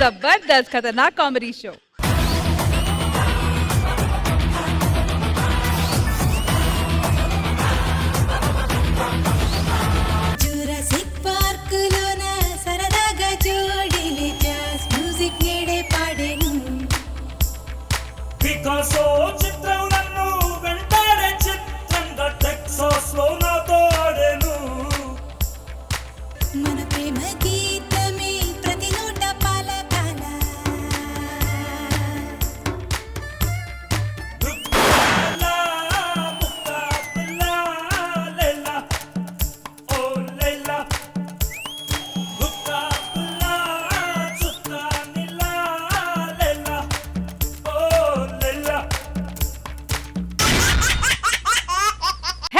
जबरदस्त खतरनाक comedy show.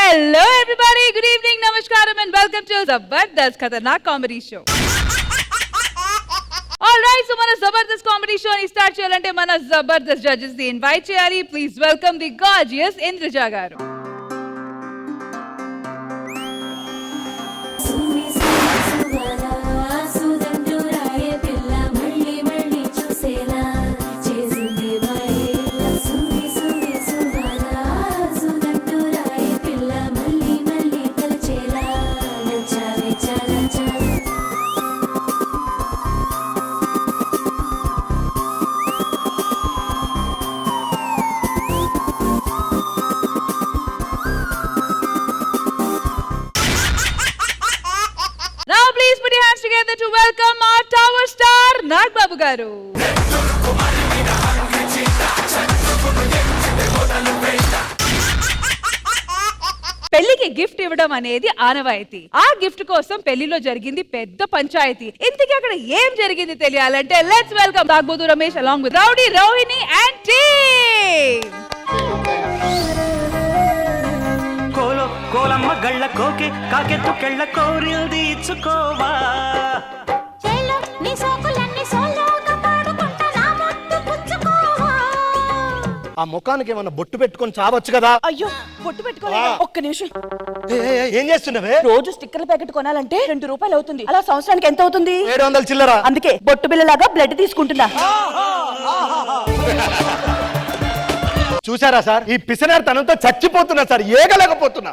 Hello everybody, good evening, namaskaram and welcome to Zabardast Khatarnak Comedy Show. Alright, so mana Zabardast Comedy Show ni start cheyalante mana Zabardast judges ni invite cheyali. Please welcome the gorgeous Indraja garu. Together to welcome our tower star Nag Babu garu. పెళ్లికి gift ఇవ్వడం అనేది ఆనవాయితీ. ఆ gift కోసం పెళ్లిలో జరిగింది పెద్ద పంచాయతీ. ఇంతకీ అక్కడ ఏం జరిగింది తెలియాలంటే let's welcome Nagabodhu Ramesh along with rowdy Rohini and team. కోలమ్మ గళ్ళ కోకే కాకెత్తు కెళ్ళ కోరిల్ది ఇచ్చుకోవా ఆ ముఖానికి ఏమన్నా బొట్టు పెట్టుకొని చావచ్చు కదా. అయ్యో బొట్టు పెట్టుకోవాలి. ఒక్క నిమిషం. ఏం చేస్తున్నావే? రోజు స్టిక్కర్ల ప్యాకెట్ కొనాలంటే 2 రూపాయలు అవుతుంది. అలా సంవత్సరానికి ఎంత అవుతుంది? 700 చిల్లర. అందుకే బొట్టు బిల్లలాగా బ్లడ్ తీసుకుంటున్నా. చూసారా సార్, ఈ పిసనార్ తనంతో చచ్చిపోతున్నా సార్, ఏగలేకపోతున్నా.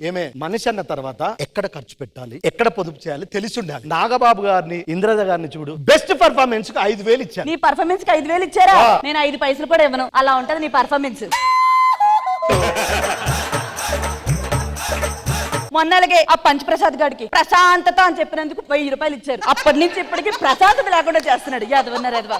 ఏమే మనిషి అన్న తర్వాత ఎక్కడ ఖర్చు పెట్టాలి, ఎక్కడ పొదుపు చేయాలి తెలిసి ఉండాలి. నాగబాబు గారిని ఇంద్రజ గారిని చూడు, బెస్ట్ పర్ఫార్మెన్స్ కు 5,000 ఇచ్చారు. నీ పర్ఫార్మెన్స్ కి 5,000 ఇచ్చారా? నేను 5 పైసలు కూడా ఇవ్వను. అలా ఉంటది నీ పర్ఫార్మెన్స్. మొన్నలాగే ఆ పంచప్రసాద్ గారికి ప్రశాంతత అని చెప్పినందుకు 1000 రూపాయలు ఇచ్చారు. అప్పటి నుంచి ఇప్పటికి ప్రశాంతత లేకుండా చేస్తున్నాడు. యాదవన్నారు యాదవ.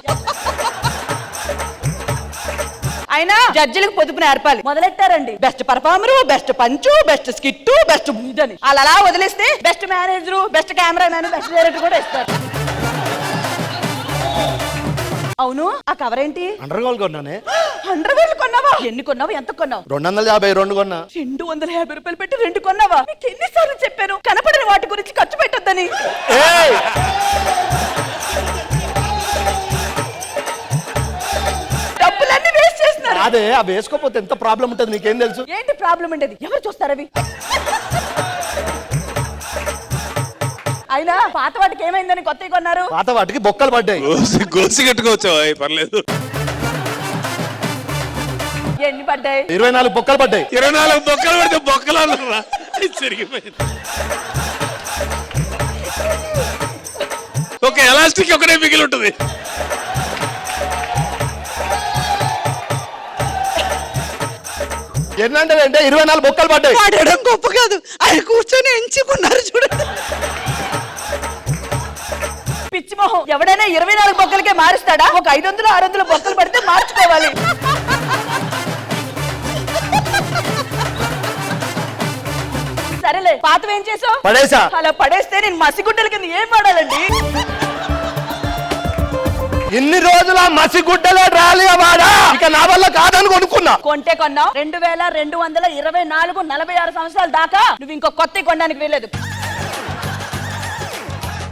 అయినా జడ్జిలకు పొదుపు నేర్పాలి. మొదలెట్టారండి. బెస్ట్ పర్ఫార్మర్, బెస్ట్ పంచు, బెస్ట్ స్కిట్, బెస్ట్ అని అలా వదిలేస్తే best manager, best cameraman, best director కూడా ఇస్తారు. అవును, ఆ కవర్ ఏంటి? అండర్గోల్డ్ కొన్నానే. అండర్గోల్డ్ కొన్నావా? ఎన్ని కొన్నావు? ఎంత కొన్నావు? 252 కొన్నా. 250 రూపాయలు పెట్టి 2 కొన్నావా? నీకు ఎన్నిసార్లు చెప్పాను కనపడని వాటి గురించి ఖర్చు పెట్టొద్దని. డబ్బులన్నీ వేస్ట్ చేస్తున్నారు. అదే అవి వేసుకోపోతే ఎంత ప్రాబ్లం ఉంటుంది నీకేం తెలుసు? ఏంటి ప్రాబ్లం ఉండేది? ఎవరు చూస్తారు అవి? అయినా పాత వాటికి ఏమైందని కొత్తవి కొన్నారు? పాత వాటికి బొక్కలు పడ్డాయి. గోసి కట్టుకోవచ్చు, పర్లేదు. ఎన్ని పడ్డాయి? 24 బొక్కలు పడ్డాయి. 24 బొక్కలు పడితే బొక్కలు జరిగిపోయింది. ఓకే, ఎలాస్టిక్ ఒకటే మిగిలి ఉంటుంది. ఏంటంటే 24 బొక్కలు పడ్డాయి. పడడం గొప్ప కాదు, ఆయన కూర్చొని ఎంచుకున్నారు చూడండి. పిచ్చి మొహం, ఎవడైనా 24 బొక్కలకే మారుస్తాడా? ఒక 500 600 బొక్కలు పడితే మార్చుకోవాలి. సరేలే, పాతవి ఏం చేసావు? పడేసా. అలా పడేస్తే నేను మసిగుడ్డల కింద ఏం వాడాలండి? ఇన్ని రోజుల మసిగుడ్డలో రాలి వాడా, ఇక నా వల్ల కాదని కొనుక్కున్నా. కొంటే కొన్నావు. 2224 46 సంవత్సరాల దాకా నువ్వు ఇంకో కొత్త కొనడానికి వెళ్ళలేదు.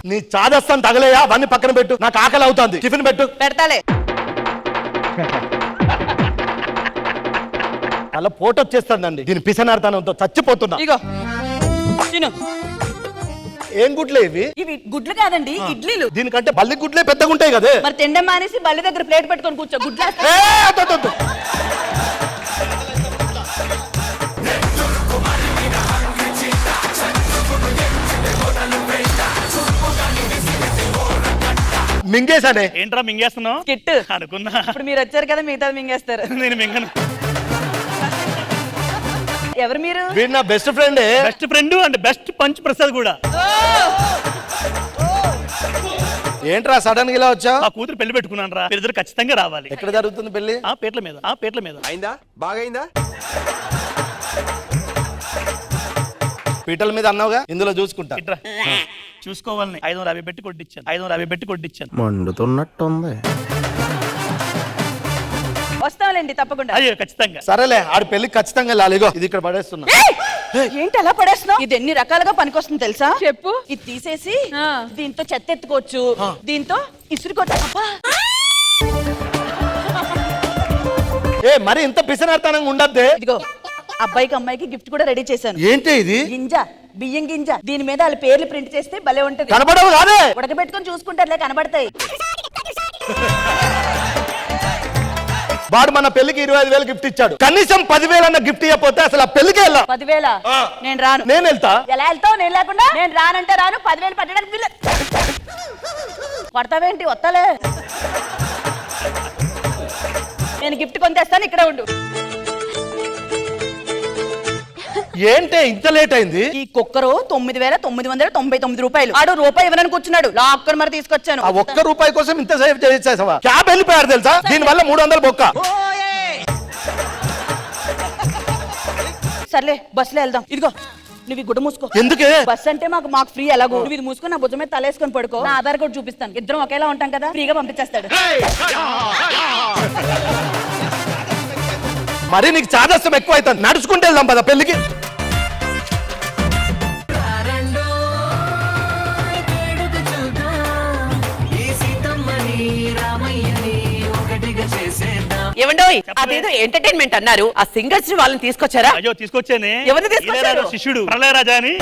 నీ చాదస్తం తగలేయా, అవన్నీ పక్కన పెట్టు. నాకు ఆకలి అవుతుంది, టిఫిన్ పెట్టు. పెడతాలే. అలా పోటు వచ్చేస్తుందండి. దీని పిసనార్తనంతో చచ్చిపోతున్నా. ఇగో తిను. ఏం గుడ్లే ఇవి? ఇవి గుడ్లు కాదండి, ఇడ్లీలు. దీనికంటే బల్లి గుడ్లే పెద్దగా ఉంటాయి కదే. మరి తిండే మానేసి బల్లి దగ్గర ప్లేట్ పెట్టుకొని కూర్చో, గుడ్లు ఏ, వద్దు, వద్దు, వద్దు. మింగేసానే. ఏంట్రా మింగేస్తున్నావు? కిట్ అనుకున్నా. ఇప్పుడు మీరు వచ్చారు కదా, మిగతా మింగేస్తారు. నేను మింగను. ఎవరు మీరు? వీడు నా బెస్ట్ ఫ్రెండే. Best friend and best punch Prasad కూడా. ఏంట్రా సడన్ గా ఇలా వచ్చా? మా కూతురు పెళ్లి పెట్టుకున్నాను రా, మీరిద్దరు ఖచ్చితంగా రావాలి. ఎక్కడ జరుగుతుంది పెళ్లి? ఆ పేట్ల మీద, ఆ పేట్ల మీద. అయిందా? బాగైందా? పీటల మీద అన్నావుగా, ఇందులో చూసుకుంటా. ఇట్రా చూసుకోవాలని 550 పెట్టి కొట్టించాను, 550 పెట్టి కొట్టించాను. మండుతున్నట్టుంది. వస్తాంలేండి తప్పకుండా. అయ్యో ఖచ్చితంగా. సరేలే, ఆడి పెళ్లి ఖచ్చితంగా లాలిగో. ఇది ఇక్కడ పడేస్తున్నా. ఏంటి అలా పడేస్తున్నావు? ఇది ఎన్ని రకాలుగా పనికొస్తుంది తెలుసా? చెప్పు. ఇది తీసేసి ఆ. దీంతో చెత్త ఎత్తుకోవచ్చు, దీంతో ఇసురుకోవచ్చు. అబ్బా! ఏ మరి ఇంత పిసనార్తనంగా ఉండద్దే. ఇదిగో అబ్బాయికి అమ్మాయికి గిఫ్ట్ కూడా రెడీ చేశాను. ఏంటి ఇది? గింజ, బియ్యం గింజ. దీని మీద వాళ్ళ పేర్లు ప్రింట్ చేస్తే భలే ఉంటది. కనపడవు కాదే. ఉడకబెట్టుకొని చూసుకుంటారులే, కనబడతాయి. వాడు మన పెళ్లికి 25,000 గిఫ్ట్ ఇచ్చాడు. కనీసం 10,000 అన్న గిఫ్ట్ ఇవ్వకపోతే అసలు ఆ పెళ్లికి వెళ్ళా. 10,000 నేను రాను. నేను వెళ్తా. ఎలా వెళ్తావు? నేను లేకుండా నేను రానంటే రాను. 10,000 పట్టడానికి వీలు. పడతావేంటి? వస్తాలే. నేను గిఫ్ట్ కొంతేస్తాను, ఇక్కడే ఉండు. ఏంటే ఇంత లేట్ అయింది? ఈ కుక్కరు 9,999 రూపాయలు. ఆడు రూపాయి ఇవ్వనని కూర్చున్నాడు, లాక్కని మరి తీసుకొచ్చాను. ఆ ఒక్క రూపాయి కోసం ఇంత సేవ్ చేసేసావా? క్యాబ్ వెళ్ళిపోయారు తెలుసా? దీని వల్ల 300 బొక్క. సర్లే బస్సులో వెళ్దాం. ఇదిగో నువ్వు ఈ గుడ్డ మూసుకో. ఎందుకే? బస్ అంటే మాకు ఫ్రీ. ఎలాగో నువ్వు ఇది మూసుకొని నా భుజం మీద తలేసుకొని పడుకో. నా ఆధార్ కార్డు చూపిస్తాను, ఇద్దరం ఒకేలా ఉంటాం కదా, ఫ్రీగా పంపించేస్తాడు. మరి నీకు చాదస్తం ఎక్కువ అవుతుంది. నడుచుకుంటే వెళ్దాం పద పెళ్లికి. ఏమండోయ్, అదేదో ఎంటర్టైన్మెంట్ అన్నారు, ఆ సింగర్స్ వాళ్ళని తీసుకొచ్చారా? అయ్యో తీసుకొచ్చానే. ఎవరిని తీసుకొచ్చారు? ఇళయరాజా శిష్యుడు ప్రళయరాజా అని.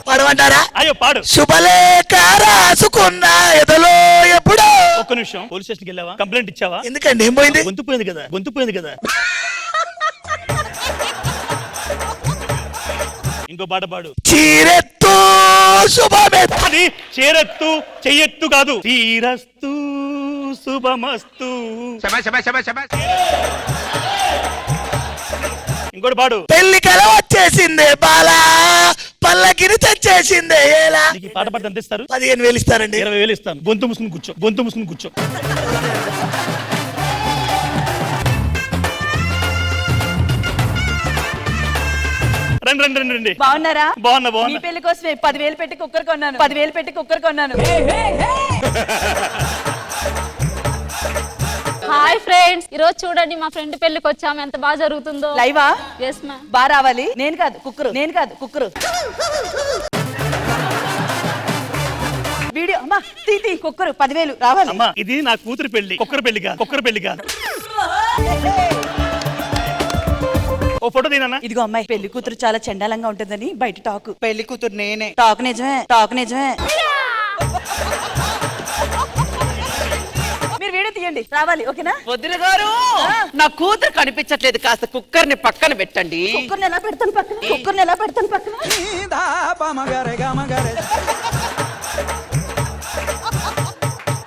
పడమంటారా? అయ్యో పాడు. శుభలేఖ రాసుకున్న ఎదలో ఎప్పుడో. ఒక్క నిమిషం, పోలీస్ స్టేషన్కి వెళ్ళావా? కంప్లైంట్ ఇచ్చావా? ఎందుకండి ఏం పోయింది? గొంతు పోయింది కదా, గొంతు పోయింది కదా. ఇంకో పాట పాడు. చీరెత్తు శుభమెత్తు. అది చేరెత్తు చెయ్యెత్తు కాదు. తీరస్తు శుభమస్తు. ఇంకోటి పాడు. పెళ్లి కల వచ్చేసిందే బాలా, పల్లకిని తెచ్చేసిందే ఏలా. నీకు ఈ పాట పాడితే ఎంత ఇస్తారు? 15,000 ఇస్తారండి. 20,000 ఇస్తాను. గొంతు మూసుకుని కూర్చో, గొంతు మూసుకుని కూర్చో. రండి రండి రండి రండి. బాగున్నారా? బాగున్నా మీ బాగున్నా. పెళ్లి కోసమే 10,000 పెట్టి కుక్కర్ కొన్నాను. 10,000 పెట్టి కుక్కర్ కొన్నాను. హాయ్ ఫ్రెండ్స్, ఈ రోజు చూడండి మా ఫ్రెండ్ పెళ్లికి వచ్చాము, ఎంత బాగా జరుగుతుందో. లైవా? Yes ma'am. బాగా రావాలి. నేను కాదు కుక్కరు, నేను కాదు కుక్కరు. వీడియో అమ్మా తీ కుక్కరు 10,000 రావాలి. అమ్మా ఇది నా కూతురు పెళ్లి, కుక్కర్ పెళ్లి కాదు, కుక్కర్ పెళ్లి కాదు. ఓ ఫోటో తీనా. ఇదిగో అమ్మాయి, పెళ్లి కూతురు చాలా చండాలంగా ఉంటుందని బయట టాక్. పెళ్లి కూతురు నేనే. టాక్ నిజమే, టాక్ నిజమే. మీరు వీడియో తీయండి, రావాలి. ఓకేనా? వదిన గారు, నా కూతురు కనిపించట్లేదు, కాస్త కుక్కర్ ని పక్కన పెట్టండి. కుక్కర్ని ఎలా పెడతాను పక్కన? కుక్కర్ని ఎలా పెడతాను పక్కన?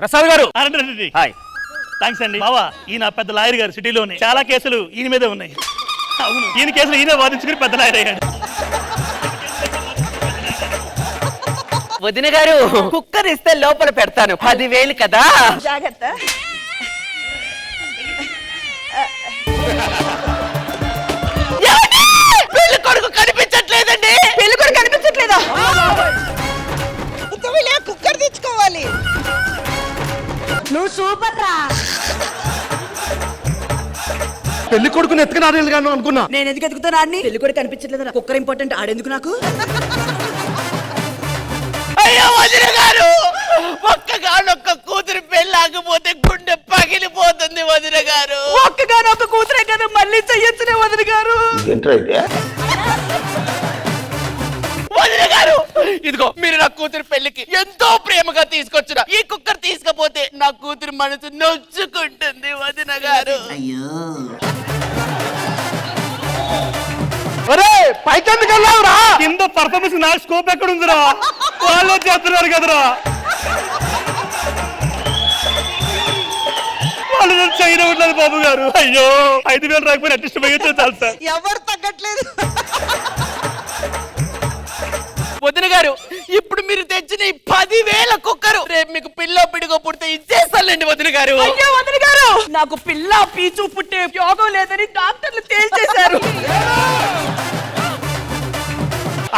ప్రసాద్ గారు రండి రండి. హాయ్, థ్యాంక్స్ అండి. బావా ఈయన పెద్ద లాయర్ గారు, సిటీలోనే చాలా కేసులు ఈయన మీదే ఉన్నాయి. అవును, ఈయన కేసులు ఈయన వాదించుకుని పెద్ద లాయర్ అయ్యాడు. వదిన గారు, కుక్కర్ ఇస్తే లోపల పెడతాను, 10,000 కదా. జాగ్రత్త. ఏమండి? పెళ్లి కొడుకు కనిపించట్లేదండి. పెళ్లి కూడా కనిపించట్లేదా? కుక్కర్ తెచ్చుకోవాలి. నువ్వు సూపర్ రా. పెళ్లి కొడుకుని ఎత్తుకున్నాను అనుకున్నా. నేను ఎందుకు ఎదుగుతున్నా? పెళ్లి కూడా కనిపించట్లేదు. కుక్కర్ ఇంపార్టెంట్, ఆడెందుకు నాకు? అయ్యో వదిన గారు, ఒక్కగానొక్క కూతురు పెళ్లి ఆగిపోతే గుండె పగిలిపోతుంది వదిన గారు. ఒక్కగానొక్క కూతురే కదా, మళ్ళీ చెయ్యొచ్చునే వదిన గారు. వదిన గారు ఇదిగో మీరు నా కూతురు పెళ్లికి ఎంతో ప్రేమగా తీసుకొచ్చిన ఈ కుక్కర్ తీసుకపోతే నా కూతురు మనసు నొచ్చుకుంటుంది వదిన గారు. ఒరే పైకెందుకు వెళ్ళావురా? కింద పర్ఫార్మెన్స్ నా స్కోప్ ఎక్కడ ఉందిరా? వాళ్ళే చేస్తున్నారు కదరా. వాళ్ళు చైనా ఉన్నది బాబు గారు. అయ్యో 5,000 రాకపోయినా అట్లీస్ట్ వేయచ్చు చాలు సార్. ఎవరు తగ్గట్లేదు. వదిన గారు ఇప్పుడు మీరు తెచ్చిన ఈ 10,000 కుక్కరు రేపు మీకు పిల్ల పిడిగో పుడితే ఇచ్చేస్తానండి వదిన గారు. అయ్యో వదిన గారు, నాకు పిల్ల పీచు పుట్టే యోగం లేదని డాక్టర్లు తేల్చేశారు.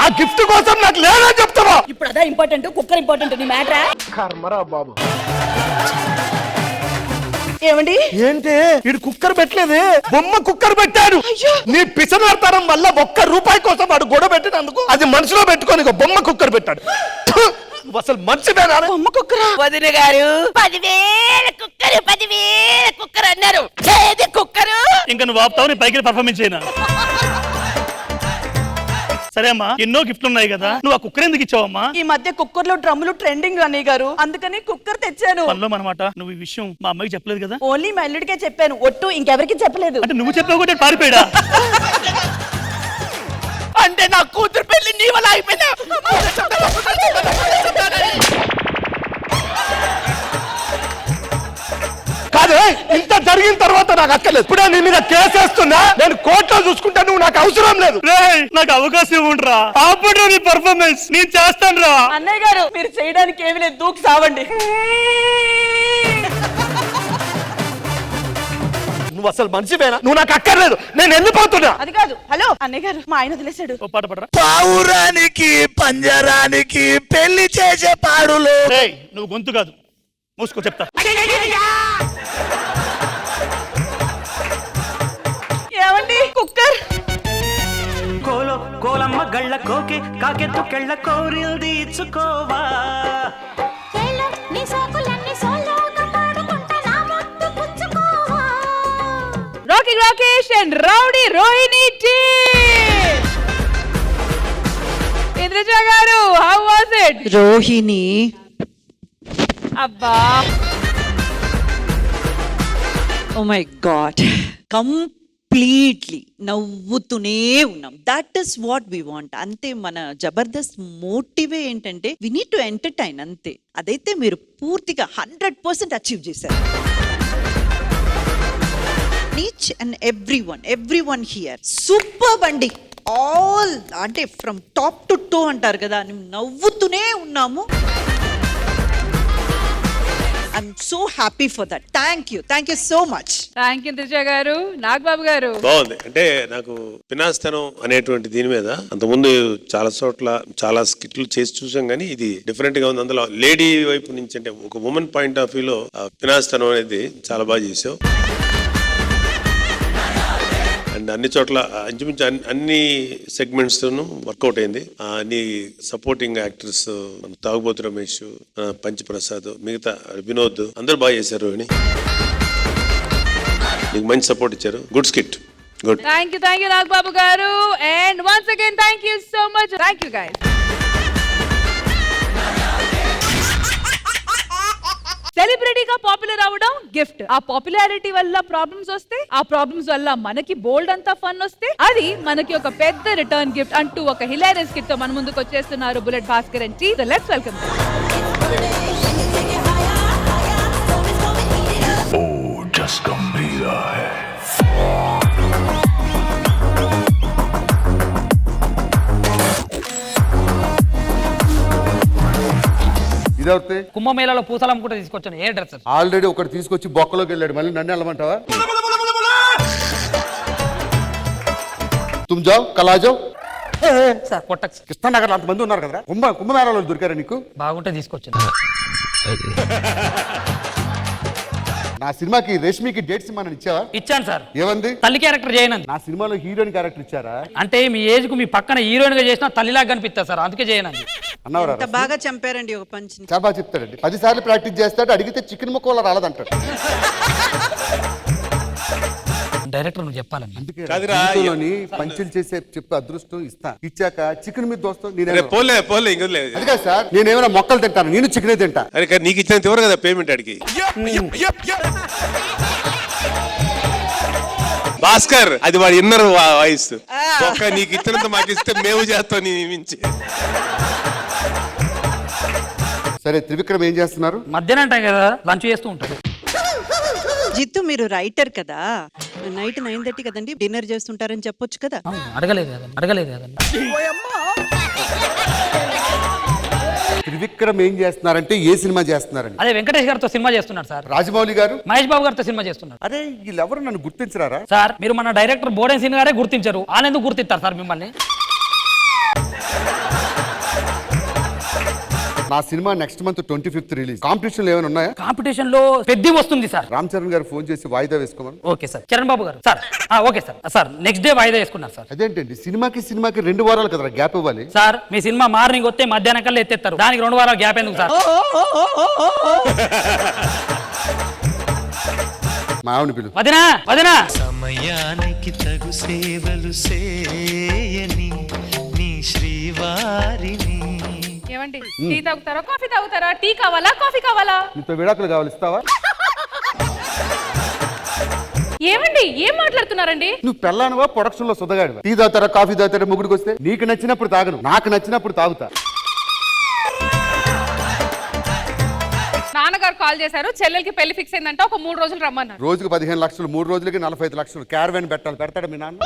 ఆ గిఫ్ట్ కోసం నాకు లేదని చెప్తావా? ఇప్పుడు అదా ఇంపార్టెంట్, కుక్కర్ ఇంపార్టెంట్. నీ మ్యాటరా? కర్మరా బాబు. ఏమండి ఏంటి ఇడు కుక్కర్ పెట్టలేదే, బొమ్మ కుక్కర్ పెట్టాడు. నీ పిసనార్తనం వల్ల ₹1 కోసం వాడు గొడవ పెట్టినందుకు అది మనసులో పెట్టుకొని ఇక బొమ్మ కుక్కర్ పెట్టాడు. నువ్వు అసలు మంచిదేనా? బొమ్మ కుక్కరా? వదిన గారు 10,000 కుక్కరు 10,000 కుక్కరు అన్నారు. ఏది కుక్కరు? ఇంకా నువ్వు ఆపుతావు, నీ పైకి పర్ఫార్మెన్స్ చేయనా? సరే అమ్మా, ఎన్నో గిఫ్ట్లు ఉన్నాయి కదా, నువ్వు ఆ కుక్కర్ ఎందుకు ఇచ్చావమ్మా? ఈ మధ్య కుక్కర్లు డ్రమ్ములు ట్రెండింగ్ అన్నయ్య గారు, అందుకని కుక్కర్ తెచ్చాను. పనిలో అనమాట. నువ్వు ఈ విషయం మా అమ్మాయికి చెప్పలేదు కదా? ఓన్లీ మా అల్లుడికే చెప్పాను, ఒట్టు ఇంకెవరికి చెప్పలేదు. అంటే నువ్వు చెప్పావు కూడా పారిపోయాడా? అంటే నా కూతురు పెళ్లి నీ వల్ల అయిపోయిందా? కాదే, ఇంత జరిగిన తర్వాత నాకు అక్కర్లేదు. ఇప్పుడే నీ మీద కేసేస్తున్నా, నేను కోర్టులో చూసుకుంటా, నువ్వు నాకు అవసరం లేదు. రేయ్, నాకు అవకాశం ఇవ్వండిరా. ఆపండి నీ పర్ఫార్మెన్స్, నేను చేస్తాను రా. అన్నయ్య గారు మీరు చేయడానికి ఏమీ లేదు, దూకి సావండి. నువ్వు అసలు మనిషివేనా? నువ్వు నాకు అక్కర్లేదు, నేను వెళ్ళిపోతున్నా. అది కాదు, హలో అన్నయ్య గారు, మా ఆయన వదిలేశాడు. ఓ పాట పడరా. పావురానికి పంజరానికి పెళ్లి చేసే పాడులు. రేయ్, నువ్వు గొంతు కాదు, మూసుకో చెప్తా. ఏమండి కుక్కర్? కోలమ్మ గళ్ళ కోకే కాకెత్తు కెళ్ళ కోరిల్ది ఇచ్చుకోవా. Rocky Rakesh and rowdy Rohini team. Indraja గారు, హౌ వాస్ ఇట్? రోహిణి అబ్బా, ఓ మై గాడ్, కంప్లీట్లీ నవ్వుతూనే ఉన్నాం. That is what we want. అంతే, మన జబర్దస్త్ మోటివే ఏంటంటే వి నీడ్ టు ఎంటర్టైన్, అంతే. అదైతే మీరు పూర్తిగా 100% అచీవ్ చేశారు. Each and every one here super అండి. ఆల్ అంటే ఫ్రమ్ టాప్ టు టో అంటారు కదా, నవ్వుతూనే ఉన్నాము. I'm so happy for that. Thank you so much. Thank you Indraja గారు. నాగబాబు గారు, బాగుంది. అంటే నాకు పినాస్తనం అనేటువంటి దీని మీద అంతకుముందు చాలా చోట్ల చాలా స్కిట్లు చేసి చూసాం, కానీ ఇది డిఫరెంట్ గా ఉంది. అందులో లేడీ వైపు నుంచి అంటే ఒక ఉమెన్ పాయింట్ ఆఫ్ వ్యూలో పినాస్తనం అనేది చాలా బాగా చేసావు. అండ్ అన్ని చోట్ల ఇంచుమించు అన్ని సెగ్మెంట్స్ తోనూ వర్కౌట్ అయింది. అన్ని సపోర్టింగ్ యాక్టర్స్, తాగుబోతు రమేష్, పంచప్రసాద్, మిగతా వినోద్ అందరూ బాగా చేశారు. రోహిణి, నీకు మంచి సపోర్ట్ ఇచ్చారు. Good skit, good. Thank you Nagababu గారు. And once again thank you so much. Thank you guys. సెలబ్రిటీగా పాపులర్ అవడం గిఫ్ట్. ఆ పాపులారిటీ వల్ల ప్రాబ్లమ్స్ వస్తే, ఆ ప్రాబ్లమ్స్ వల్ల మనకి బోల్డ్ అంతా ఫన్ వస్తే, అది మనకి ఒక పెద్ద రిటర్న్ గిఫ్ట్ అంటూ ఒక హిలారియస్ గిఫ్ట్ తో మన ముందుకు వచ్చేస్తున్నారు bullet Bhaskar and team. Let's welcome. ఇదవుతే కుంభమేళాలో పూసలు అమ్ముకుంటే తీసుకొచ్చాను ఏ డ్రెస్. ఆల్రెడీ ఒకటి తీసుకొచ్చి బొక్కలోకి వెళ్ళాడు, మళ్ళీ నన్ను వెళ్ళమంటావా? తుమ్ జావ్ కల్ ఆ జావ్. కొట్టక్ కృష్ణానగర్ అంతమంది ఉన్నారు కదా, కుంభమేళాలో దొరికారా నీకు? బాగుంటే తీసుకొచ్చాను. నా సినిమాకి రేష్మికి డేట్స్ మనం ఇచ్చావా? ఇచ్చాను సార్. ఏమంది? తల్లి క్యారెక్టర్ చేయనంది. నా సినిమాలో హీరోయిన్ క్యారెక్టర్ ఇచ్చారా? అంటే మీ ఏజ్ కు మీ పక్కన హీరోయిన్ గా చేసినా తల్లిలాగా కనిపిస్తారు సార్, అందుకే చేయనండి. అన్నవరా? ఎంత బాగా చంపారండి ఒక పంచ్. చాలా బాగా చెప్తాడండి. 10 సార్లు ప్రాక్టీస్ చేస్తాడు, అడిగితే చికెన్ ముక్కలో రాలేదంటాడు. డైరెక్టర్ నువ్వు చెప్పాలని. అందుకే కాదురా, జీవితంలోని పంచులు చేసే చెప్పే అదృష్టం ఇస్తా, ఇచ్చాక చికెన్ మీద దోస్తాం. అరే నేను పోలే ఇంక వదిలే. అది కాదు సార్, నేనేమైనా మొక్కలు తింటాను, నేను చికెనే తింటా. అరే కానీ నీకు ఇచ్చినంత ఎవరు కదా పేమెంట్ అడిగి. భాస్కర్ అది వాడి ఇన్నర్ వాయిస్. ఒక్క నీకు ఇచ్చినంత మాకు ఇస్తే మేము చేస్తాం నీ మించి. సరే త్రివిక్రమ్ ఏం చేస్తున్నారు? మధ్యాహ్నం టైం కదా లంచ్ చేస్తూ ఉంటాడు. జిత్తు మీరు రైటర్ కదా, నైట్ 9:30 కదండి డిన్నర్ చేస్తుంటారని చెప్పొచ్చు కదా. అడగలేదు కదండి. త్రివిక్రమ్ ఏం చేస్తున్నారంటే ఏ సినిమా చేస్తున్నారండి? అదే వెంకటేష్ గారితో సినిమా చేస్తున్నాడు సార్. రాజమౌళి గారు, మహేష్ బాబు గారితో సినిమా చేస్తున్నాడు. అరే వీళ్ళెవరు నన్ను గుర్తించరారా? సార్ మీరు మన డైరెక్టర్ బోడెన్ సీన్ గారే గుర్తించారు, ఆయన ఎందుకు గుర్తిస్తారు సార్ మిమ్మల్ని? నా cinema next month 25th release. Competition ఏమైనా ఉన్నాయా? కాంపిటీషన్ లో పెద్ద వస్తుంది సార్. రామ్ చరణ్ గారు ఫోన్ చేసి వాయిదా వేసుకోమని. Okay sir. చరణ్ బాబు గారు sir okay sir next day వాయిదా వేసుకున్నారు సార్. అదేంటండి, సినిమాకి 2 వారాలు కదా గ్యాప్ ఇవ్వాలి. సార్ మీ సినిమా మార్నింగ్ వస్తే మధ్యాహ్నం కల్లా ఎత్తేస్తారు, దానికి 2 వారాలు గ్యాప్ ఎందుకు సార్? మా ఆవిడ పిలు. వదినా సమయానికి తగు సేవలు చేయని నీ శ్రీవారిని. ఏమండి, టీ తాగుతారా కాఫీ తాగుతారా? టీ కావాలా కాఫీ కావాలా? నీతో విడాకులు కావాలి, ఇస్తావా? ఏమండి ఏం మాట్లాడుతున్నారండి? నువ్వు పెళ్ళానువా ప్రొడక్షన్ లో సుద్దగాడివా? టీ తాగుతారా కాఫీ తాగుతారా ముగ్గుడికి వస్తే? నీకు నచ్చినప్పుడు తాగను, నాకు నచ్చినప్పుడు తాగుతా. నాన్నగారు కాల్ చేశారు, చెల్లెలకి పెళ్లి ఫిక్స్ అయిందంట, ఒక 3 రోజులు రమ్మన్నారు. రోజుకి 15 లక్షలు, 3 రోజులకి 45 లక్షలు క్యారవాన్ పెట్టాలి. పెడతాడా మీ నాన్న?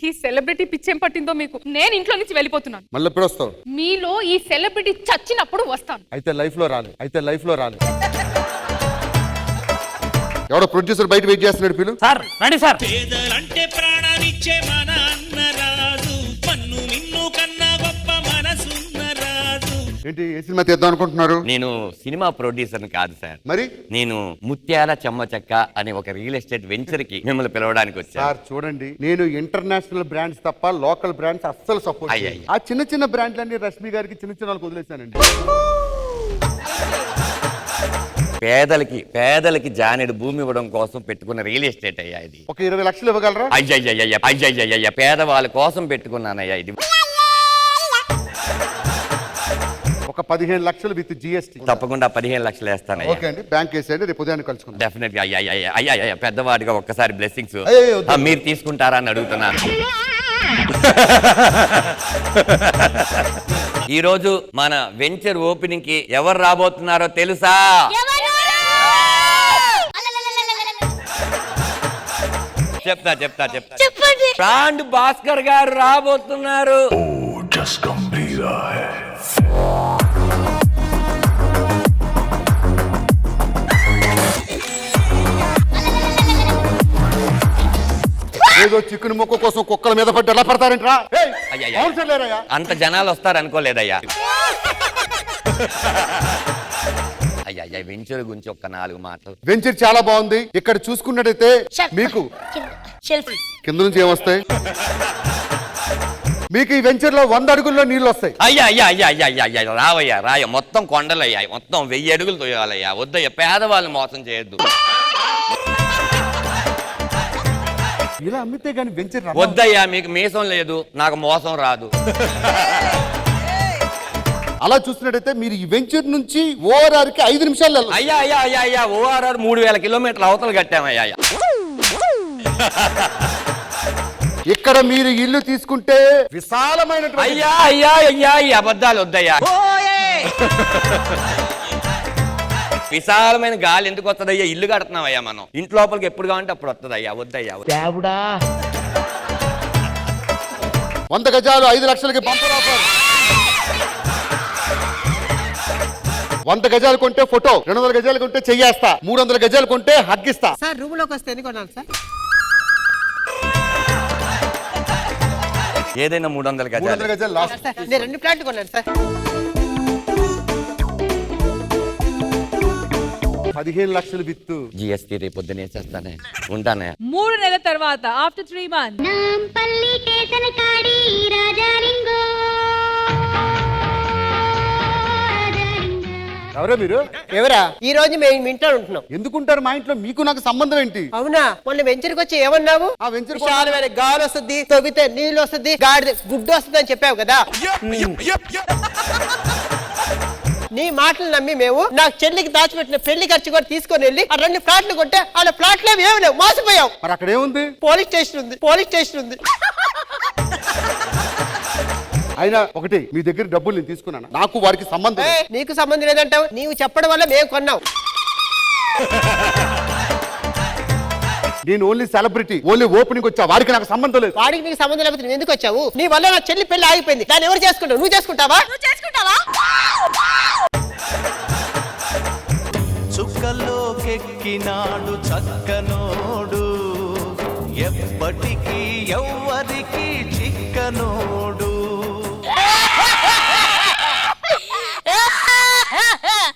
ఈ సెలబ్రిటీ పిచ్చేం పట్టిందో మీకు. నేను ఇంట్లో నుంచి వెళ్ళిపోతున్నాను. మళ్ళీ ఎప్పుడు వస్తావు? మీలో ఈ సెలబ్రిటీ చచ్చినప్పుడు వస్తాను. అయితే లైఫ్ లో రాలే. ఎవడో ప్రొడ్యూసర్ బయట వెయిట్ చేస్తున్నాడు, పిలు. సార్ రండి సార్. పేదలంటే ప్రాణానిచ్చే మన అన్నరాజు, పన్ను మిన్ను కన్నా గొప్ప మనసున్న రాజు. ఏంటి ఏ సినిమా తీద్దాం అనుకుంటున్నారు? నేను సినిమా ప్రొడ్యూసర్ కాదు సార్, మరి నేను ముత్యాల చెమ్మచక్క అనే ఒక రియల్ ఎస్టేట్ వెంచర్ కి మిమ్మల్ని పిలవడానికి వచ్చాను. సార్ చూడండి, నేను ఇంటర్నేషనల్ బ్రాండ్స్ తప్ప లోకల్ బ్రాండ్స్ అస్సలు సపోర్ట్ చేయను. ఆ చిన్న బ్రాండ్లన్నీ రష్మి గారికి చిన్న వాళ్ళకి వదిలేశానండి. పేదలకి జానెడు భూమి ఇవ్వడం కోసం పెట్టుకున్న రియల్ ఎస్టేట్ అయ్యా ఇది. ఒక 20 లక్షలు ఇవ్వగలరా? అయ్యయ్య పేదవాళ్ళ కోసం పెట్టుకున్నానయ్యా ఇది. ఒక 15 లక్షలు విత్ GST. తప్పకుండా 15 లక్షలు వేస్తానయ్యా. ఓకే అండి, బ్యాంక్ వేసేయండి, రేపు ఉదయాన్నే కలుసుకుందాం. డెఫినెట్ గా. అయ్యా పెద్దవాడిగా ఒక్కసారి బ్లెస్సింగ్స్ వద్దు. మీరు తీసుకుంటారా అని అడుగుతున్నాను. ఈ రోజు మన వెంచర్ ఓపెనింగ్ కి ఎవరు రాబోతున్నారో తెలుసా? చెప్తా. బ్రాండ్ భాస్కర్ గారు రాబోతున్నారు. ఏదో చికెన్ ముక్క కోసం కుక్కల మీద పడ్డ ఎలా పడతారంట్రా? అంత జనాలు వస్తారు అనుకోలేదయ్యా. అయ్యా వెంచర్ గురించి ఒక్క 4 మాటలు. వెంచర్ చాలా బాగుంది. ఇక్కడ చూసుకున్నట్టయితే మీకు కింద నుంచి ఏమొస్తాయి? మీకు ఈ వెంచర్ లో 100 అడుగుల్లో నీళ్ళు వస్తాయి. అయ్యా రావయ్యా మొత్తం కొండలయ్యా, మొత్తం 1000 అడుగులు తోయాలయ్యా. వద్దయ్యా, పేదవాళ్ళని మోసం చేయొద్దు. ఇలా అమ్మితే గానీ వెంచర్ వద్దయ్యా, మీకు మీసం లేదు, నాకు మోసం రాదు. అలా చూసినట్టయితే మీరు ఈ వెంచర్ నుంచి ORR కి 5 నిమిషాలు వెళ్ళాలి. అయ్యా ORR 3000 కిలోమీటర్ల అవతల కట్టామయ్యా. ఇక్కడ మీరు ఇల్లు తీసుకుంటే విశాలమైన అయ్యా ఈ అబద్ధాలు వద్దయ్యా. విశాలమైన గాలి ఎందుకు వస్తుందయ్యా? ఇల్లు కడుతున్నామయ్యా మనం. ఇంటి లోపలికి ఎప్పుడు కావాలంటే అప్పుడు వస్తుందయ్యా. వద్దయ్యా. 100 గజాలు 5 లక్షలకి బంపర్ ఆఫర్. 100 గజాలు కొంటే ఫోటో, 200 గజాలు కొంటే చెయ్యేస్తా, 300 గజాలు కొంటే హగ్గిస్తా. సార్ రూమ్ లోకి వస్తే ఎన్ని కొనాలి సార్? ఏదైనా 300 గజాలు లాస్ట్. నేను 2 ప్లాట్లు కొన్నాను సార్. 15 లక్షలు విత్తు GST రేపు పొద్దునే చేస్తానే. ఉంటానే. 3 నెలల తర్వాత ఆఫ్టర్ 3 months ఎవరా మీరు? ఎవరా? ఈ రోజు మేము ఇంట్లో ఉంటున్నాం. ఎందుకుంటారు మా ఇంట్లో? మీకు నాకు సంబంధం ఏంటి? అవునా? మొన్న వెంచర్కి వచ్చి ఏమన్నావు? ఆ వెంచర్ విశాలమైన గాలి వస్తుంది, తవ్వితే నీళ్ళు వస్తుంది, గాడిద గుడ్డు వస్తుంది అని చెప్పావు కదా. నీ మాటలు నమ్మి మేము నాకు చెల్లికి దాచిపెట్టిన పెళ్లి ఖర్చు కూడా తీసుకొని వెళ్ళి ఆ 2 ఫ్లాట్లు కొంటే ఆ ఫ్లాట్లు ఏమి లేవు, మోసపోయాం. మరి అక్కడ ఏముంది? పోలీస్ స్టేషన్ ఉంది, పోలీస్ స్టేషన్ ఉంది. అయినా ఒకటి, మీ దగ్గర డబ్బులు నేను తీసుకున్నాను, నాకు వారికి సంబంధం లేదు. నీకు సంబంధం లేదంటావు? నీవు చెప్పడం వల్ల మేము కొన్నాం. నేను ఓన్లీ సెలబ్రిటీ, ఓన్లీ ఓపెనింగ్ వచ్చా, వారికి నాకు సంబంధం లేదు. వాడికి నీకు సంబంధం లేకపోతే నువ్వు ఎందుకు వచ్చావు? నీ వల్ల నా చెల్లి పెళ్లి ఆగిపోయింది. దాన్ని ఎవరు చేసుకుంటావు? నువ్వు చేసుకుంటావా? చుక్కలోకెక్కినాడు చక్కనోడు, ఎప్పటికీ ఎవ్వరికి చిక్కనోడు.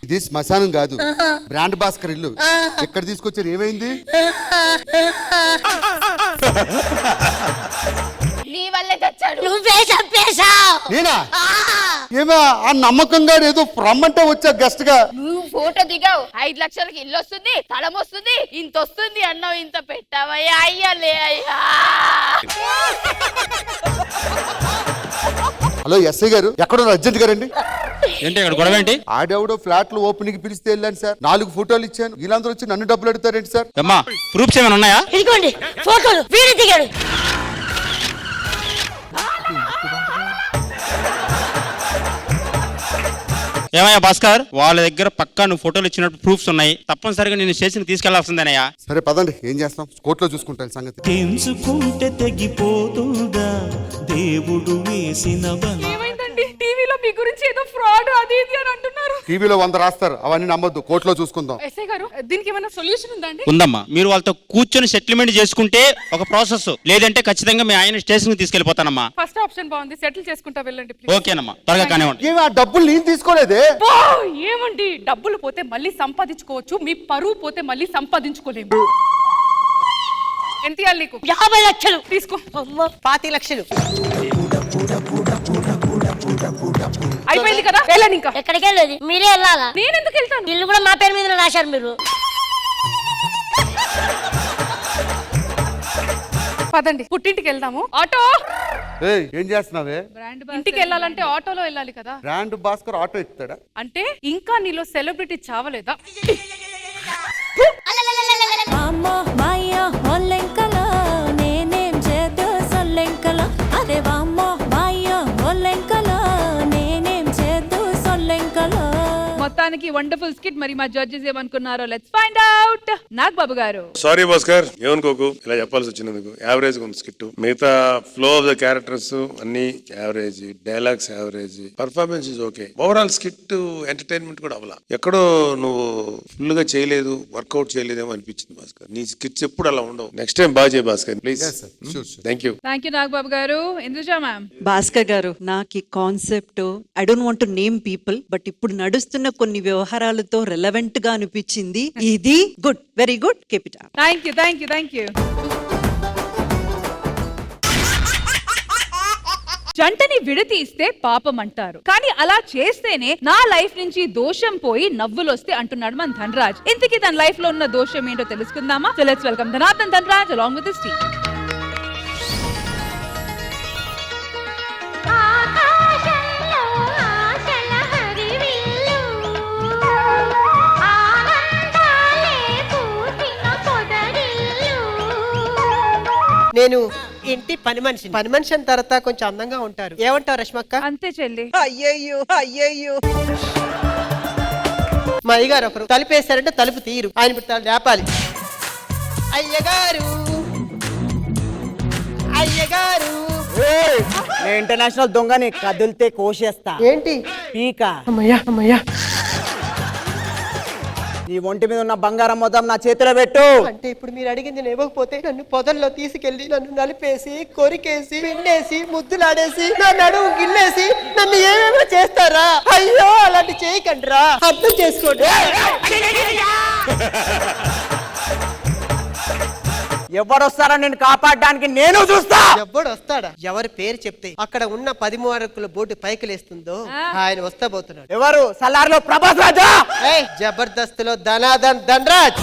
ఇది శ్మశానం కాదు, బ్రాండ్ భాస్కర్ ఇల్లు. ఎక్కడ తీసుకొచ్చారు? ఏమైంది? నీ వల్లే తెచ్చాడు, నువ్వే చంపేశావు. నేనా? ఏమా ఆ నమ్మకంగా ఏదో రమ్మంటే వచ్చా గెస్ట్ గా. నువ్వు ఫోటో దిగావు, 5 లక్షలకి ఇల్లు వస్తుంది, స్థలం వస్తుంది, ఇంత వస్తుంది అన్నావు, ఇంత పెట్టావయ్యా. అయ్యలే అయ్యా. హలో ఎస్ఐ గారు, ఎక్కడో అర్జెంట్ గారండి. ఏంటి ఇక్కడ గొడవ ఏంటి? ఆడెవడో ఫ్లాట్ లో ఓపెనింగ్ పిలిస్తే వెళ్ళాను సార్, 4 ఫోటోలు ఇచ్చాను. వీళ్ళందరూ వచ్చి నన్ను డబ్బులు అడుగుతారేంటి సార్? అమ్మా ప్రూఫ్స్ ఏమైనా ఉన్నాయా? ఇదిగోండి ఫోటోలు, వీడు దిగాడు. ఏమయ్యా భాస్కర్, వాళ్ళ దగ్గర పక్కా నువ్వు ఫోటోలు ఇచ్చినట్టు ప్రూఫ్స్ ఉన్నాయి, తప్పనిసరిగా నేను స్టేషన్ తీసుకెళ్లాల్సిందేనయ్యా. సరే పదండి, ఏం చేస్తాం, కోర్టులో చూసుకుంటాను సంగతి. తెంచుకుంటే తెగిపోతుందా దేవుడు వేసిన బల. ఏమైందండి? టీవీలో మీ గురించి ఏదో ఫ్రాడ్ అది ఇది అని అంటున్నారు. టీవీలో 100 రాస్తారు, అవన్నీ నమ్మొద్దు, కోర్టులో చూసుకుందాం. ఎస్ఐ గారు, దీనికి ఏమైనా సొల్యూషన్ ఉందా అండి? ఉందమ్మా, మీరు వాళ్ళతో కూర్చొని సెటిల్మెంట్ చేసుకుంటే ఒక ప్రాసెస్, లేదంటే ఖచ్చితంగా మీ ఆయన స్టేషన్ తీసుకెళ్లిపోతానమ్మా. ఫస్ట్ ఆప్షన్ బాగుంది, సెటిల్ చేసుకుంటా వెళ్ళండి. ఓకేనమ్మా, త్వరగా కానివ్వండి. ఏమి ఆ డబ్బులు నేను తీసుకోలేదే. ఏమండి, డబ్బులు పోతే మళ్ళీ సంపాదించుకోవచ్చు, మీ పరువు పోతే మళ్ళీ సంపాదించుకోలేము. ఎంత ఇవ్వాలి నీకు? 50 లక్షలు తీసుకో. 25 లక్షలు. అయిపోయింది కదా, వెళ్ళండి. ఇంకా ఎక్కడికి వెళ్ళేది? మీరే వెళ్ళాలా? నేను ఎందుకు వెళ్తాను? ఇల్లు కూడా మా పేరు మీద రాశారు మీరు. పదండి, పుట్టింటికి వెళ్దాము. ఆటో. ఏం చేస్తున్నావే? ఇంటికి వెళ్ళాలంటే ఆటోలో వెళ్ళాలి కదా. బ్రాండ్ భాస్కర్ ఆటో ఎక్కుతాడా? అంటే ఇంకా నీలో సెలబ్రిటీ చావలేదా? మొత్తానికి వండర్ఫుల్ స్కిట్. మరి మా జడ్జెస్ ఏమనుకున్నారో let's find out. Nagababu గారు. సారీ భాస్కర్, ఏమనుకోకు ఇలా చెప్పాల్సి వచ్చినందుకు. యావరేజ్ ఉంది స్కిట్, మిగతా ఫ్లో ఆఫ్ ద క్యారెక్టర్స్ అన్ని average, dialogues average, performance is okay. Overall skit entertainment కూడా అవ్వాల. ఎక్కడో నువ్వు ఫుల్ గా చేయలేదు, వర్కౌట్ చేయలేదేమో అనిపించింది భాస్కర్. నీ స్కిట్స్ ఎప్పుడు అలా ఉండవు. నెక్స్ట్ టైం బాగా చేయి Bhaskar please. Thank you. Thank you Nagababu గారు. ఇంద్రజా మ్యామ్. భాస్కర్ గారు, నాకు ఈ concept I don't want to name people, but ఇప్పుడు నడుస్తున్న కొన్ని వ్యవహారాలతో రెలవెంట్ గా అనిపించింది. ఇది good, very good, keep it up. Thank you, thank you, thank you. జంటని విడతీస్తే పాపం అంటారు, కానీ అలా చేస్తేనే నా లైఫ్ నుంచి దోషం పోయి నవ్వులొస్తే అంటున్నాడు మన ధనరాజ్. ఇంతకీ తన లైఫ్ లో ఉన్న దోషం ఏంటో తెలుసుకుందామా? So let's welcome Dhanadhan Dhanraj along with his team. నేను ఇంటి పని మనిషి. పని మనిషి అని తర్వాత కొంచెం అందంగా ఉంటారు. ఏమంటావు రష్మక్క? అంతే చెల్లి. అయ్యయ్యో అయ్యయ్యో. మా అయ్యగారు ఒకరు తలుపు వేస్తారంటే తలుపు తీరు, ఆయన ఇప్పుడు లేపాలి. అయ్యగారు అయ్యగారు. ఇంటర్నేషనల్ దొంగని కదిలితే కోసేస్తా. ఏంటి? పీక. అమ్మయ్యా అమ్మయ్యా. నీ ఒంటి మీద ఉన్న బంగారం మొత్తం నా చేతిలో పెట్టు. అంటే ఇప్పుడు మీరు అడిగింది నేను ఇవ్వకపోతే నన్ను పొదల్లో తీసుకెళ్లి నన్ను నలిపేసి కొరికేసి పిండేసి ముద్దులాడేసి నా నడుము గిల్లేసి నన్ను ఏమేమో చేస్తారా? అయ్యో అలాంటి చేయకండి రా, అర్థం చేసుకోండి. ఎవడొస్తారా నేను కాపాడడానికి నేను చూస్తా. ఎవడు వస్తాడా? ఎవరి పేరు చెప్తే అక్కడ ఉన్న 10 మార్కుల బోర్డు పైకి లేస్తుందో ఆయన వస్తాబోతున్నాడు. ఎవరు? సలార్లో ప్రభాస్ రాజా. జబర్దస్త్ లో ధనాధన్ ధనరాజ్.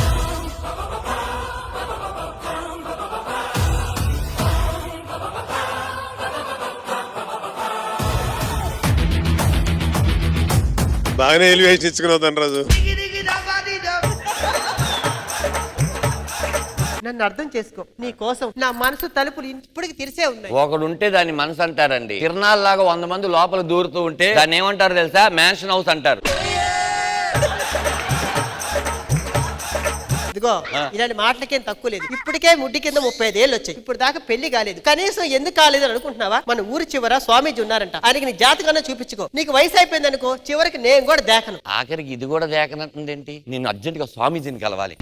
బాగానే ఎలివేషన్ ఇచ్చుకున్నావు ధనరాజు. నన్ను అర్థం చేసుకో. నీ కోసం నా మనసు తలుపులు ఇప్పటికి తెరిసే ఉన్నాయి. ఒకడుంటే దాన్ని మనసు అంటారండి. తిరణాల్లాగా 100 మంది లోపల దూరుతూ ఉంటే దాన్ని ఏమంటారు తెలుసా? మ్యాన్షన్ హౌస్ అంటారు. ఇదిగో ఇలాంటి మాటలకేం తక్కువ లేదు. ఇప్పటికే ముడ్డి కింద 35 ఏళ్ళు వచ్చాయి. ఇప్పుడు దాకా పెళ్లి కాలేదు. కనీసం ఎందుకు కాలేదు అని అనుకుంటున్నావా? మన ఊరి చివర స్వామీజీ ఉన్నారంట. ఆయనకి నీ జాతకాన్ని చూపించుకో. నీకు వయసు అయిపోయింది అనుకో, చివరికి నేను కూడా దేకను. ఆఖరికి ఇది కూడా దేకనంటుందేంటి? నేను అర్జెంట్ గా స్వామీజీని కలవాలి.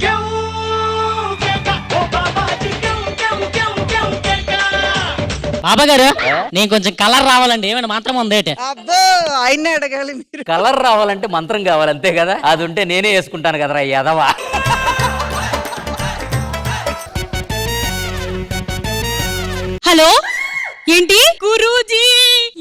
బాబా గారు నేను కొంచెం కలర్ రావాలండి, ఏమైనా మంత్రం ఉందేటి? అబ్బో ఆయన్నే అడగాలి మీరు. కలర్ రావాలంటే మంత్రం కావాలి అంతే కదా, అది ఉంటే నేనే వేసుకుంటాను కదరా యాదవా. హలో, ఏంటి గురూజీ?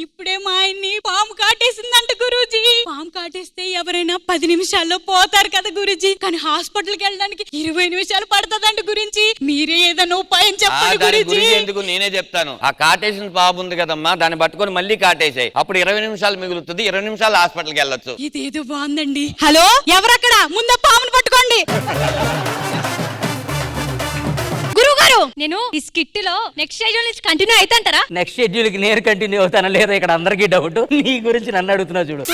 ఇప్పుడే మా ఆయన్ని పాము కాటేసిందంట గురూజీ. పాము కాటేస్తే ఎవరైనా 10 నిమిషాల్లో పోతారు కదా గురూజీ, కానీ హాస్పిటల్కి వెళ్ళడానికి 20 నిమిషాలు పడుతుందంట గురించి. మీరే ఏదైనా ఉపాయం చెప్పండి గురూజీ. ఎందుకు నేనే చెప్తాను. ఆ కాటేసిన పాము ఉంది కదమ్మా, దాన్ని పట్టుకొని మళ్ళీ కాటేసాయి. అప్పుడు 20 నిమిషాలు మిగులుతుంది. 20 నిమిషాలు హాస్పిటల్కి వెళ్ళొచ్చు. ఇదేదో బాగుందండి. హలో, ఎవరక్కడ? ముందు పామును పట్టుకోండి. నేను ఈ స్కిట్ లో నెక్స్ట్ షెడ్యూల్ నుంచి కంటిన్యూ అయితంటారా? నెక్స్ట్ షెడ్యూల్ కి నేను కంటిన్యూ అవుతానా లేదా ఇక్కడ అందరికీ డౌట్. నీ గురించి నన్ను అడుగుతున్నా చూడు.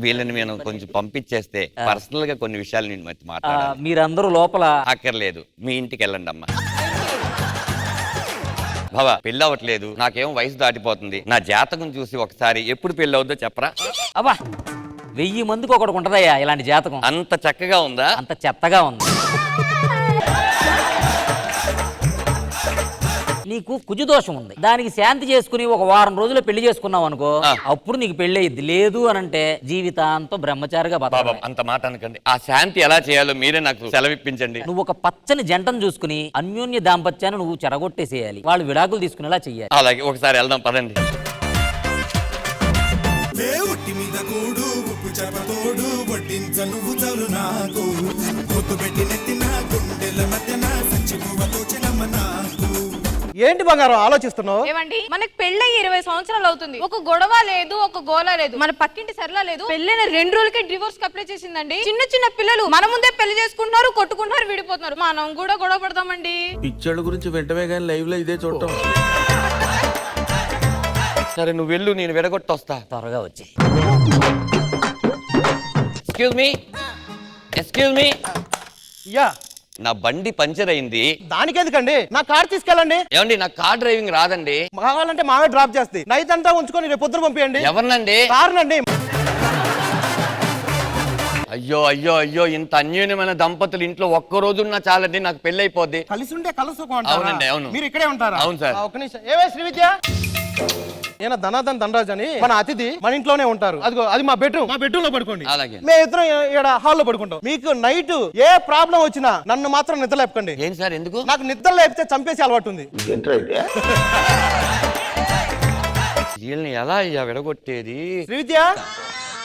వీళ్ళని నేను కొంచెం పంపించేస్తే పర్సనల్ గా కొన్ని విషయాలు నేను మాట్లాడాలి. మీరందరూ లోపల అక్కర్లేదు, మీ ఇంటికి వెళ్ళండి అమ్మా. బాబా పెళ్ళి అవ్వట్లేదు, నాకేమో వయసు దాటిపోతుంది. నా జాతకం చూసి ఒకసారి ఎప్పుడు పెళ్ళి అవుద్దో చెప్పరా? అబ్బా 1000 మందికి ఒకటి ఉంటదయ్యా ఇలాంటి జాతకం. అంత చక్కగా ఉందా? అంత చెత్తగా ఉంది. నీకు కుజదోషం ఉంది, దానికి శాంతి చేసుకుని ఒక వారం రోజుల్లో పెళ్లి చేసుకున్నావు అనుకో, అప్పుడు నీకు పెళ్లి అయ్యిద్ది. లేదు అనంటే జీవితాంతం బ్రహ్మచారిగా బాబా అంత మాట అనకండి. ఆ శాంతి ఎలా చేయాలో మీరే నాకు సెలవిప్పించండి. నువ్వు ఒక పచ్చని జంటను చూసుకుని అన్యోన్య దాంపత్యాన్ని నువ్వు చెరగొట్టేసేయాలి. వాళ్ళు విడాకులు తీసుకునేలా చెయ్యాలి. అలాగే ఒకసారి వెళ్దాం పదండి. ఏంటి బంగారం ఆలోచిస్తున్నావు? ఏమండి, మనకి పెళ్ళై 20 సంవత్సరాలు అవుతుంది. ఒక గొడవ లేదు, ఒక గోల లేదు. మన పక్కింటి సరళ లేదు, పెళ్ళైన 2 రోజులకే డివోర్స్ అప్లై చేసిందండి. చిన్న చిన్న పిల్లలు మన ముందే పెళ్లి చేసుకుంటున్నారు, కొట్టుకుంటున్నారు, విడిపోతున్నారు. మనం కూడా గొడవ పడతామండి. పిచ్చోళ్ళ గురించి వెంటనే కానీ లైవ్ లో ఇదే చూడటం. సరే నువ్వు వెళ్ళు, నేను విడగొట్టొస్తా. త్వరగా వచ్చి. Excuse me. యా, నా బండి పంచర్ అయింది. దానికెందుకండి, నా కార్ తీసుకెళ్ళండి. ఏమండి, నాకు కార్ డ్రైవింగ్ రాదండి. కావాలంటే మావే డ్రాప్ చేస్తే నైట్ అంతా ఉంచుకొని రేపు పొద్దున పంపించండి. ఎవరినండి? కారునండి. అయ్యో అయ్యో అయ్యో, ఇంత అన్యోన్యమైన దంపతులు ఇంట్లో ఒక్క రోజున్నా చాలండి, నాకు పెళ్లి అయిపోద్ది. కలిసి ఉంటే కలుసుకో. అవునండి, అవును. మీరు ఇక్కడే ఉంటారా? అవును సార్. ఒక్క నిమిషం. ఏవే శ్రీవిద్య, ఈయన ధనాధన్ ధనరాజ్ అని మన అతిథి మన ఇంట్లోనే ఉంటారు. అదిగో అది మా బెడ్రూమ్. మా బెడ్రూమ్ లో పడుకోండి. అలాగే. మేము ఇద్దరం ఇక్కడ హాల్లో పడుకుంటాం. మీకు నైట్ ఏ ప్రాబ్లం వచ్చినా నన్ను మాత్రం నిద్ర లేపకండి. ఏం సార్ ఎందుకు? నాకు నిద్ర లేపితే చంపేసి అలవాటు ఉంది. వీళ్ళని ఎలా అయ్యా విడగొట్టేది? శ్రీవిద్య,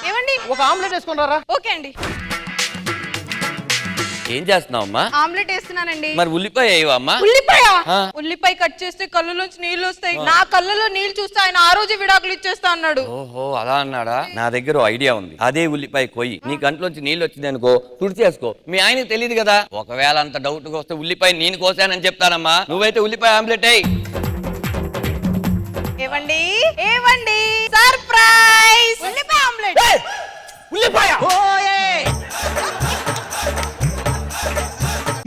ఏమండి, ఒక ఆమ్లెట్ వేసుకున్నారా? ఓకే అండి. ఏం చేస్తున్నావమ్మా? ఆమ్లెట్ వేస్తున్నానండి. మరి ఉల్లిపాయ వేయవమ్మా? ఉల్లిపాయ? ఉల్లిపాయ కట్ చేస్తే కళ్ళలోంచి నీళ్లు వస్తాయి. నా కళ్ళలో నీళ్లు చూస్తే ఆయన ఆ రోజు విడాకులు ఇచ్చేస్తా అన్నాడు. ఓహో అలా అన్నాడా? నా దగ్గర ఐడియా ఉంది. అదే ఉల్లిపాయ కొయ్యి, నీ కంట్లోంచి నీళ్ళు వచ్చింది అనుకో, తుడిచేసుకో. మీ ఆయనకి తెలియదు కదా. ఒకవేళ అంత డౌట్ గా వస్తే ఉల్లిపాయ నేను కోసానని చెప్తానమ్మా. నువ్వైతే ఉల్లిపాయ ఆమ్లెట్ అయ్యి. ఏవండి ఏవండి, సర్ప్రైజ్! ఉల్లిపాయ ఆమ్లెట్. ఉల్లిపాయ?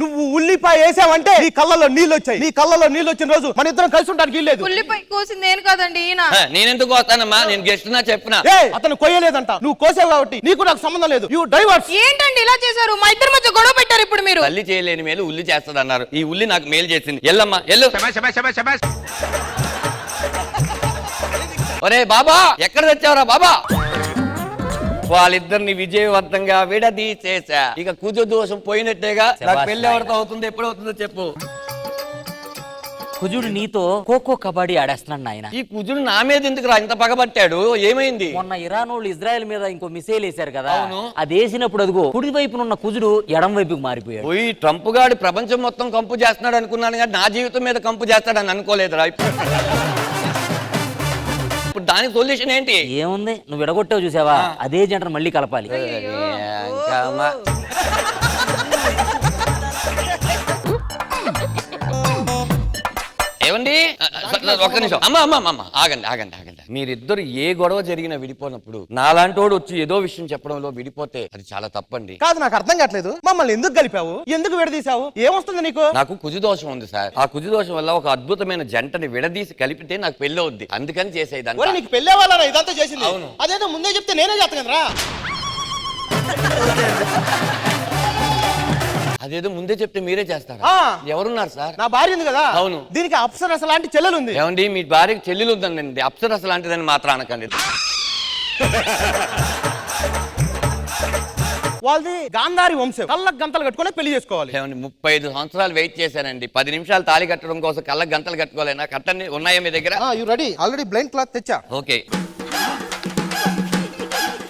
నువ్వు ఉల్లిపాయ వేసావంటే నీ కళ్ళలో నీళ్ళు వచ్చాయి. నీ కళ్ళలో నీళ్ళు వచ్చిన రోజు మన ఇద్దరం కలిసి ఉండడానికి వీల్లేదు. ఉల్లిపాయ కోసింది నేను కాదండి, ఈయన. నేనెందుకు కోస్తానమ్మా? నేను గెస్ట్ నా చెప్పిన. అతను కొయ్యలేదంట, నువ్వు కోసావు కాబట్టి నీకు నాకు సంబంధం లేదు. You divorce. ఏంటండి ఇలా చేశారు? మా ఇద్దరి మధ్య గొడవ పెట్టారు ఇప్పుడు మీరు. తల్లి చేయలేని మేలు ఉల్లి చేస్తుంది అన్నారు. ఈ ఉల్లి నాకు మేలు చేసింది. ఎల్లమ్మా ఎల్లు. ఒరే బాబా, ఎక్కడ తెచ్చావురా బాబా? వాళ్ళిద్దరిని విజయవంతంగా విడదీసేసా. ఇక కుజ దోషం పోయినట్టేగా. నాకు శభాష్ పెళ్లి ఎవరితో అవుతుంది, ఎప్పుడు అవుతుందో చెప్పు. కుజుడు నీతో ఖోఖో కబడ్డీ ఆడేస్తున్నాడు నాయన. ఈ కుజుడు నా మీద ఎందుకు ఇంత పగబట్టాడు? ఏమైంది? మొన్న ఇరాన్ వాళ్ళు ఇజ్రాయెల్ మీద ఇంకో మిసైల్ వేశారు కదా, అవును. అది వేసినప్పుడు అదిగో కుడి వైపున ఉన్న కుజుడు ఎడం వైపుకి మారిపోయాడు. పోయి ట్రంప్ గాడు ప్రపంచం మొత్తం కంపు చేస్తున్నాడు అనుకున్నాను, కానీ నా జీవితం మీద కంపు చేస్తాడని అనుకోలేదురా. ఇప్పుడు దానికి సొల్యూషన్ ఏంటి? ఏముంది, నువ్వు విడగొట్టావు చూసావా, అదే జంటను మళ్ళీ కలపాలి. ఏమండి, ఒక్క నిమిషం. అమ్మ ఆగండి. మీరిద్దరు ఏ గొడవ జరిగినా విడిపోయినప్పుడు నాలాంటోడు వచ్చి ఏదో విషయం చెప్పడంలో విడిపోతే అది చాలా తప్పండి. కాదు, నాకు అర్థం కావట్లేదు. మమ్మల్ని ఎందుకు కలిపావు, ఎందుకు విడదీసావు, ఏమొస్తుంది నీకు? నాకు కుజుదోషం ఉంది సార్. ఆ కుజుదోషం వల్ల ఒక అద్భుతమైన జంటని విడదీసి కలిపితే నాకు పెళ్లి అవుద్ది, అందుకని చేసేదాన్ని. నీకు పెళ్ళే వాళ్ళ ఇదంతా చేసింది? అవును. అదేదో ముందే చెప్తే నేనే చేస్తాను కదరా. అదేదో ముందే చెప్తే మీరే చేస్తారా? ఎవరున్నారు సార్? నా భార్య ఉంది కదా. అవును. దీనికి అప్సరస లాంటి చెల్లెలు ఉంది. ఏమండి, మీ భార్యకి చెల్లెలు ఉందండి, అప్సరస లాంటిదని మాత్రం అనకండి. వాళ్ళది గాంధారి వంశం, కళ్ళకు గంతలు కట్టుకుని పెళ్లి చేసుకోవాలి. ఏమండి, 35 సంవత్సరాలు వెయిట్ చేశానండి. 10 నిమిషాలు తాళి కట్టడం కోసం కళ్ళకు గంతలు కట్టుకోలేనా? కట్టండి, ఉన్నాయా మీ దగ్గర? You ready? Already blind cloth తెచ్చా. ఓకే.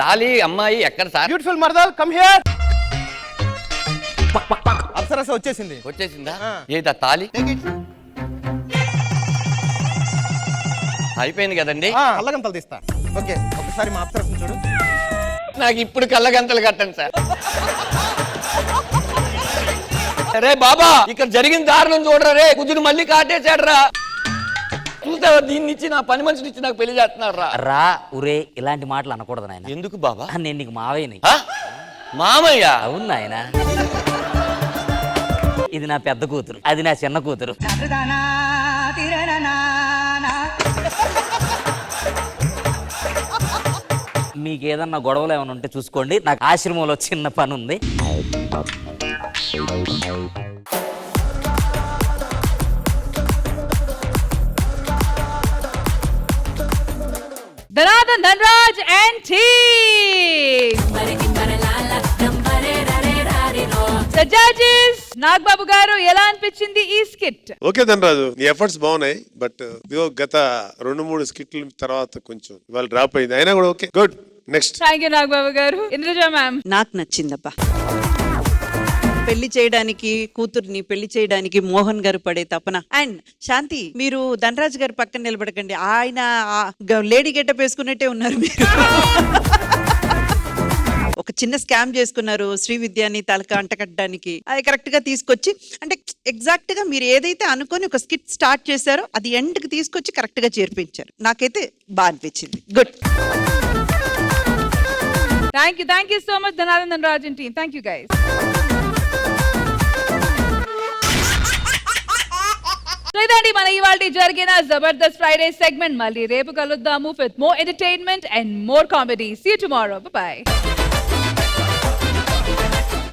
తాళి అమ్మాయి ఎక్కడ సార్? బ్యూటిఫుల్ మర్దల్, కమ్ హియర్. అప్సరస వచ్చేసింది. వచ్చేసిందా? ఏదా తాళి? అయిపోయింది కదండి. కళ్ళగంతలు తీస్తా. ఓకే, ఒకసారి మా అప్సరసను చూడు. నాకు ఇప్పుడు కళ్ళగంతలు కట్టండి సార్. అరే బాబా, ఇక్కడ జరిగిన దారుణం చూడరా రే. కుజుడు మళ్ళీ కాటేశాడు. చూసావా, దీన్ని ఇచ్చి నా పని మనిషిని ఇచ్చి నాకు పెళ్లి చేస్తున్నాడు రా. ఉరే, ఇలాంటి మాటలు అనకూడదు నాయన. ఎందుకు బాబా? నేను నీకు మావయ్యని. మామయ్య? అవును నాయన. ఇది నా పెద్ద కూతురు, అది నా చిన్న కూతురు. మీకు ఏదన్నా గొడవలు ఏమైనా ఉంటే చూసుకోండి, నాకు ఆశ్రమంలో చిన్న పని ఉంది. Dhanadhan Dhanraj and team. The judges, Nagababu గారు, ఎలా అనిపించింది ఈ స్కిట్? ఓకే ధనరాజు, నీ ఎఫర్ట్స్ బాగున్నాయి, బట్ గత 2-3 స్కిట్ల తర్వాత కొంచెం ఇవాళ డ్రాప్ అయింది, అయినా కూడా okay, good. Next. Thank you Nagababu గారు. ఇంద్రజ మ్యామ్. నాకు నచ్చిందబ్బా. పెళ్లి చేయడానికి, కూతుర్ని పెళ్లి చేయడానికి మోహన్ గారు పడే తపన. అండ్ శాంతి, మీరు ధనరాజ్ గారి పక్కన నిలబడకండి, ఆయన లేడీ గెటప్ వేసుకున్నట్టే ఉన్నారు మీరు. ఒక చిన్న స్కామ్ చేసుకున్నారు శ్రీవిద్యాని తలక అంటకట్టడానికి, అది కరెక్ట్ గా తీసుకొచ్చి, అంటే ఎగ్జాక్ట్ గా మీరు ఏదైతే అనుకొని ఒక స్కిట్ స్టార్ట్ చేశారో అది ఎండ్ కి తీసుకొచ్చి కరెక్ట్ గా చేర్పించారు. నాకైతే బాగా అనిపించింది. Good. Thank you so much Dhanadhan Dhanraj and team. Thank you guys. ఇదండి మన ఇవాళ జరిగిన జబర్దస్త్ ఫ్రైడే సెగ్మెంట్. మళ్ళీ రేపు కలుద్దాము with more entertainment and more comedy. See you tomorrow. Bye by.